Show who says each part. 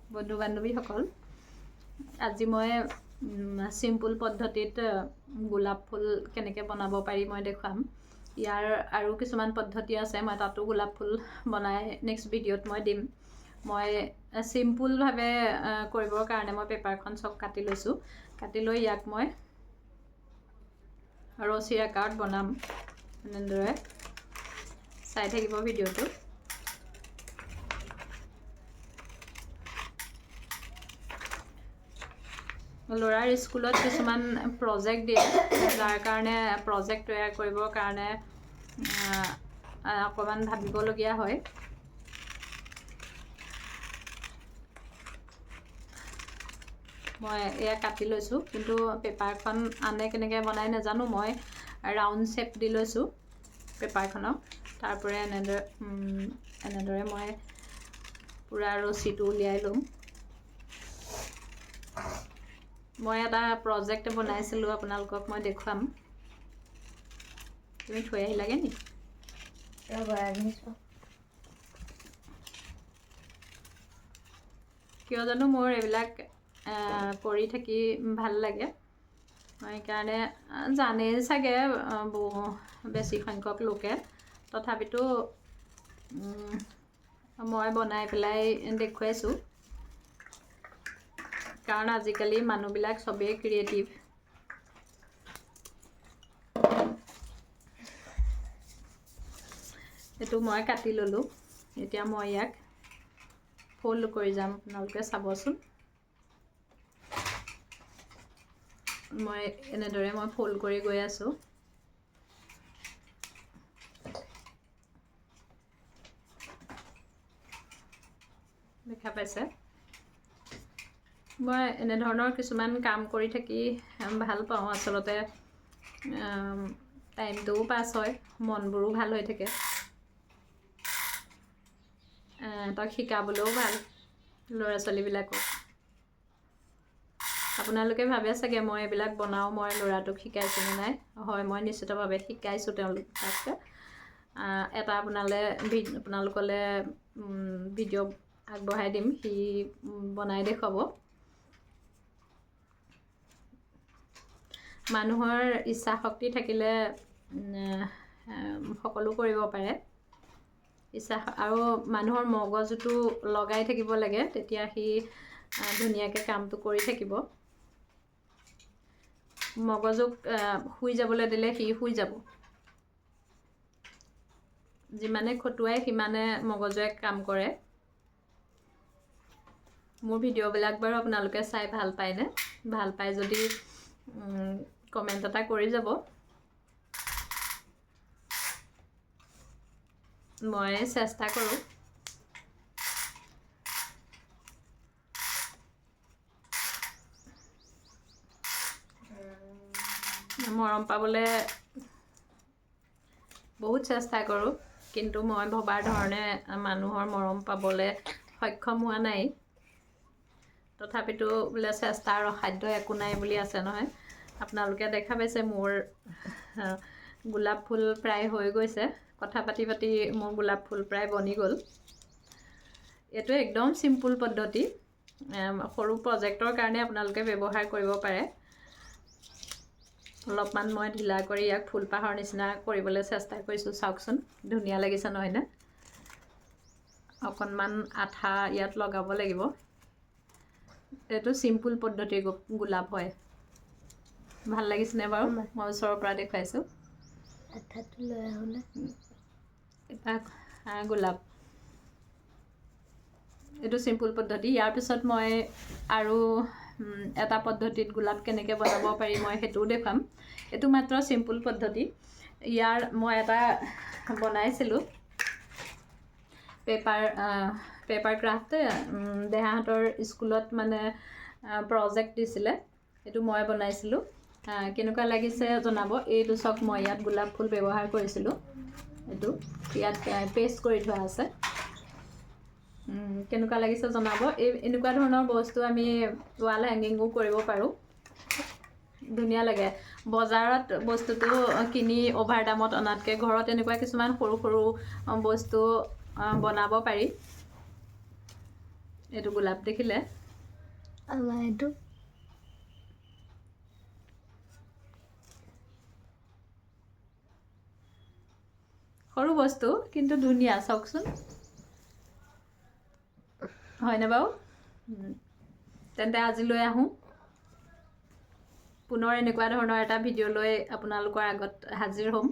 Speaker 1: বন্ধু বান্ধৱীসকল, আজি মই চিম্পুল পদ্ধতিত গোলাপ ফুল কেনেকৈ বনাব পাৰি মই দেখুৱাম। ইয়াৰ আৰু কিছুমান পদ্ধতি আছে, মই তাতো গোলাপ ফুল বনাই নেক্সট ভিডিঅ'ত মই দিম। মই চিম্পুলভাৱে কৰিবৰ কাৰণে মই পেপাৰখন চব কাটি লৈছোঁ। কাটি লৈ ইয়াক মই ৰছীৰ আকাৰত বনাম। এনেদৰে চাই থাকিব ভিডিঅ'টো। ল'ৰাৰ স্কুলত কিছুমান প্ৰজেক্ট দিয়ে, যাৰ কাৰণে প্ৰজেক্ট তৈয়াৰ কৰিবৰ কাৰণে অকণমান ভাবিবলগীয়া হয়। মই এয়া কাটি লৈছোঁ, কিন্তু পেপাৰখন আনে কেনেকৈ বনাই নাজানো। মই ৰাউণ্ড শ্বেপ দি লৈছোঁ পেপাৰখনক। তাৰপৰা এনেদৰে মই পূৰা ৰছীটো উলিয়াই ল'ম। মই এটা প্ৰজেক্ট বনাইছিলোঁ, আপোনালোকক মই দেখুৱাম। তুমি থৈ আহিলাগে নি? কিয় জানো মোৰ এইবিলাক কৰি থাকি ভাল লাগে। মই সেইকাৰণে জানেই চাগে বেছি সংখ্যক লোকে, তথাপিতো মই বনাই পেলাই দেখুৱাইছোঁ। কাৰণ আজিকালি মানুহবিলাক চবেই ক্ৰিয়েটিভ। এইটো মই কাটি ল'লোঁ। এতিয়া মই ইয়াক ফ'ল্ড কৰি যাম, আপোনালোকে চাবচোন। মই এনেদৰে ফ'ল্ড কৰি গৈ আছোঁ। দেখা পাইছে? মই এনেধৰণৰ কিছুমান কাম কৰি থাকি ভাল পাওঁ। আচলতে টাইমটোও পাছ হয়, মনবোৰো ভাল হৈ থাকে। তই শিকাবলৈও ভাল ল'ৰা ছোৱালীবিলাকক। আপোনালোকে ভাবে চাগে মই এইবিলাক বনাওঁ, মই ল'ৰাটোক শিকাইছোঁ নে নাই। হয়, মই নিশ্চিতভাৱে শিকাইছোঁ তাক। এটা আপোনালোকলৈ ভিডিঅ' আগবঢ়াই দিম, সি বনাই দেখুৱাব। মানুহৰ ইচ্ছা শক্তি থাকিলে সকলো কৰিব পাৰে। আৰু মানুহৰ মগজুটো লগাই থাকিব লাগে, তেতিয়া সি ধুনীয়াকৈ কামটো কৰি থাকিব। মগজুক শুই যাবলৈ দিলে সি শুই যাব। যিমানে খটুৱাই সিমানে মগজুৱে কাম কৰে। মোৰ ভিডিঅ'বিলাক বাৰু আপোনালোকে চাই ভাল পায়নে? ভাল পায় যদি কমেণ্ট এটা কৰি যাব। মই চেষ্টা কৰোঁ। মৰম পাবলৈ বহুত চেষ্টা কৰোঁ, কিন্তু মই ভবাৰ ধৰণে মানুহৰ মৰম পাবলৈ সক্ষম হোৱা নাই। তথাপিতো বোলে চেষ্টাৰ অসাধ্য একো নাই বুলি আছে নহয়। আপোনালোকে দেখা পাইছে মোৰ গোলাপ ফুল প্ৰায় হৈ গৈছে। কথা পাতি পাতি মোৰ গোলাপ ফুল প্ৰায় বনি গ'ল। এইটো একদম চিম্পুল পদ্ধতি। সৰু প্ৰজেক্টৰ কাৰণে আপোনালোকে ব্যৱহাৰ কৰিব পাৰে। অলপমান মই ঢিলা কৰি ইয়াক ফুলপাহৰ নিচিনা কৰিবলৈ চেষ্টা কৰিছোঁ। চাওকচোন, ধুনীয়া লাগিছে নহয়নে? অকণমান আঠা ইয়াত লগাব লাগিব। এইটো চিম্পুল পদ্ধতিৰ গোলাপ হয়। ভাল লাগিছেনে বাৰু? মই ওচৰৰ পৰা দেখুৱাইছোঁ। এটা গোলাপ। এইটো চিম্পুল পদ্ধতি। ইয়াৰ পিছত মই আৰু এটা পদ্ধতিত গোলাপ কেনেকৈ বনাব পাৰি মই সেইটোও দেখুৱাম। এইটো মাত্ৰ চিম্পুল পদ্ধতি। মই এটা বনাইছিলোঁ পেপাৰ ক্ৰাফ্ট। দেহাহঁতৰ স্কুলত মানে প্ৰজেক্ট দিছিলে, এইটো মই বনাইছিলোঁ। কেনেকুৱা লাগিছে জনাব। এইটো চাওক, মই ইয়াত গোলাপ ফুল ব্যৱহাৰ কৰিছিলোঁ। এইটো ইয়াত পেষ্ট কৰি থোৱা আছে। কেনেকুৱা লাগিছে জনাব। এনেকুৱা ধৰণৰ বস্তু আমি ৱাল হেংগিঙো কৰিব পাৰোঁ। ধুনীয়া লাগে। বজাৰত বস্তুটো কিনি অভাৰ দামত অনাতকৈ ঘৰত এনেকুৱা কিছুমান সৰু সৰু বস্তু বনাব পাৰি। এইটো গোলাপ দেখিলে
Speaker 2: আমাৰ এইটো
Speaker 1: সৰু বস্তু কিন্তু ধুনীয়া চাওকচোন হয়নে বাৰু তেন্তে আজিলৈ আহোঁ পুনৰ এনেকুৱা ধৰণৰ এটা ভিডিঅ' লৈ আপোনালোকৰ আগত হাজিৰ হ'ম